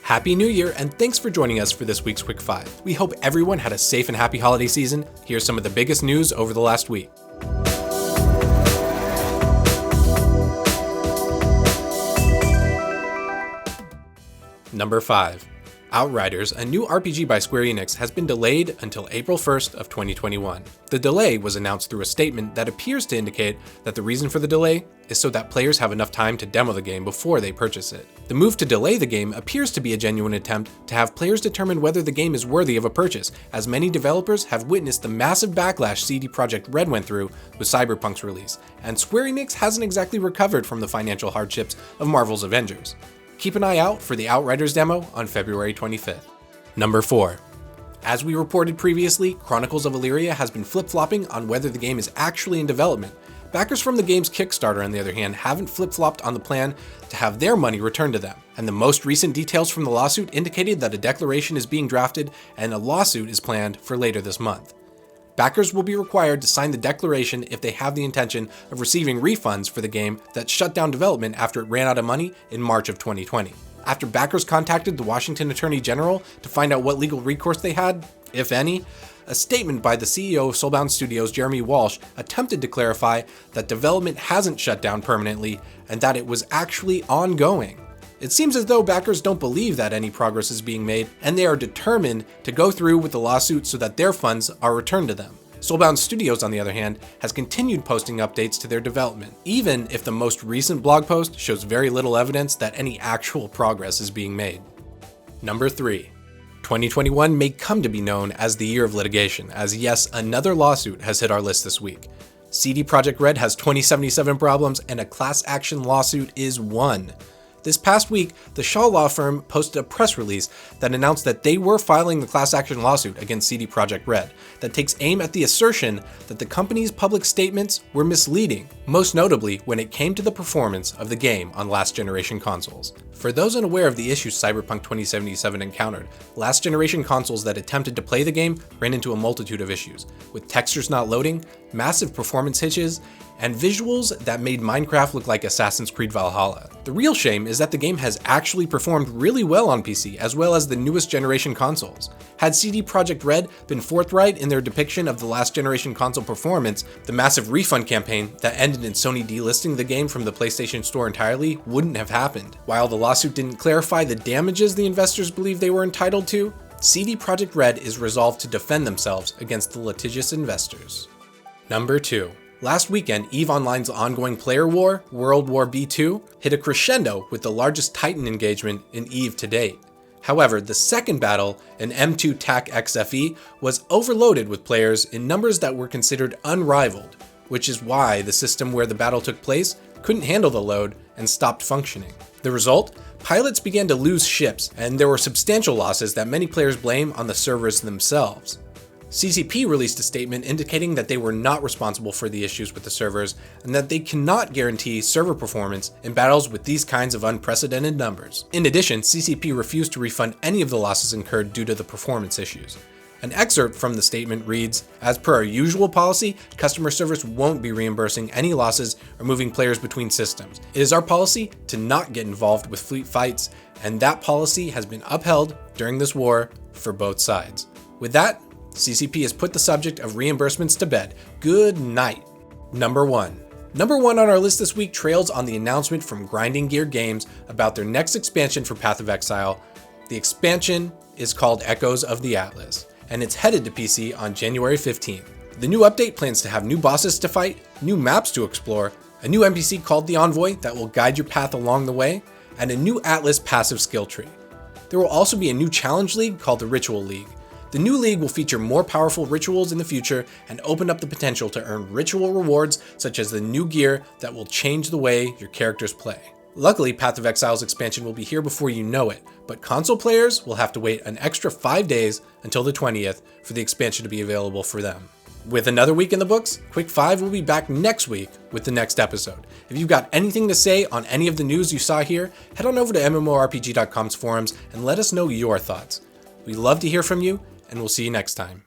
Happy New Year, and thanks for joining us for this week's Quick 5. We hope everyone had a safe and happy holiday season. Here's some of the biggest news over the last week. Number 5. Outriders, a new RPG by Square Enix, has been delayed until April 1st of 2021. The delay was announced through a statement that appears to indicate that the reason for the delay is so that players have enough time to demo the game before they purchase it. The move to delay the game appears to be a genuine attempt to have players determine whether the game is worthy of a purchase, as many developers have witnessed the massive backlash CD Projekt Red went through with Cyberpunk's release, and Square Enix hasn't exactly recovered from the financial hardships of Marvel's Avengers. Keep an eye out for the Outriders demo on February 25th. Number 4. As we reported previously, Chronicles of Elyria has been flip-flopping on whether the game is actually in development. Backers from the game's Kickstarter, on the other hand, haven't flip-flopped on the plan to have their money returned to them. And the most recent details from the lawsuit indicated that a declaration is being drafted and a lawsuit is planned for later this month. Backers will be required to sign the declaration if they have the intention of receiving refunds for the game that shut down development after it ran out of money in March of 2020. After backers contacted the Washington Attorney General to find out what legal recourse they had, if any, a statement by the CEO of Soulbound Studios, Jeremy Walsh, attempted to clarify that development hasn't shut down permanently and that it was actually ongoing. It seems as though backers don't believe that any progress is being made, and they are determined to go through with the lawsuit so that their funds are returned to them. Soulbound Studios, on the other hand, has continued posting updates to their development, even if the most recent blog post shows very little evidence that any actual progress is being made. Number 3. 2021 may come to be known as the year of litigation, as yes, another lawsuit has hit our list this week. CD Projekt Red has 2077 problems, and a class action lawsuit is one. This past week, the Shaw law firm posted a press release that announced that they were filing the class action lawsuit against CD Projekt Red that takes aim at the assertion that the company's public statements were misleading, most notably when it came to the performance of the game on last-generation consoles. For those unaware of the issues Cyberpunk 2077 encountered, last-generation consoles that attempted to play the game ran into a multitude of issues, with textures not loading, massive performance hitches, and visuals that made Minecraft look like Assassin's Creed Valhalla. The real shame is that the game has actually performed really well on PC, as well as the newest generation consoles. Had CD Projekt Red been forthright in their depiction of the last generation console performance, the massive refund campaign that ended in Sony delisting the game from the PlayStation Store entirely wouldn't have happened. While the lawsuit didn't clarify the damages the investors believe they were entitled to, CD Projekt Red is resolved to defend themselves against the litigious investors. Number 2. Last weekend, EVE Online's ongoing player war, World War B2, hit a crescendo with the largest Titan engagement in EVE to date. However, the second battle, an M2 TAC XFE, was overloaded with players in numbers that were considered unrivaled, which is why the system where the battle took place couldn't handle the load and stopped functioning. The result? Pilots began to lose ships, and there were substantial losses that many players blame on the servers themselves. CCP released a statement indicating that they were not responsible for the issues with the servers and that they cannot guarantee server performance in battles with these kinds of unprecedented numbers. In addition, CCP refused to refund any of the losses incurred due to the performance issues. An excerpt from the statement reads, "As per our usual policy, customer service won't be reimbursing any losses or moving players between systems. It is our policy to not get involved with fleet fights, and that policy has been upheld during this war for both sides." With that, CCP has put the subject of reimbursements to bed. Good night. Number 1. Number 1 on our list this week trails on the announcement from Grinding Gear Games about their next expansion for Path of Exile. The expansion is called Echoes of the Atlas, and it's headed to PC on January 15th. The new update plans to have new bosses to fight, new maps to explore, a new NPC called the Envoy that will guide your path along the way, and a new Atlas passive skill tree. There will also be a new challenge league called the Ritual League. The new league will feature more powerful rituals in the future and open up the potential to earn ritual rewards such as the new gear that will change the way your characters play. Luckily, Path of Exile's expansion will be here before you know it, but console players will have to wait an extra 5 days until the 20th for the expansion to be available for them. With another week in the books, Quick 5 will be back next week with the next episode. If you've got anything to say on any of the news you saw here, head on over to MMORPG.com's forums and let us know your thoughts. We'd love to hear from you, and we'll see you next time.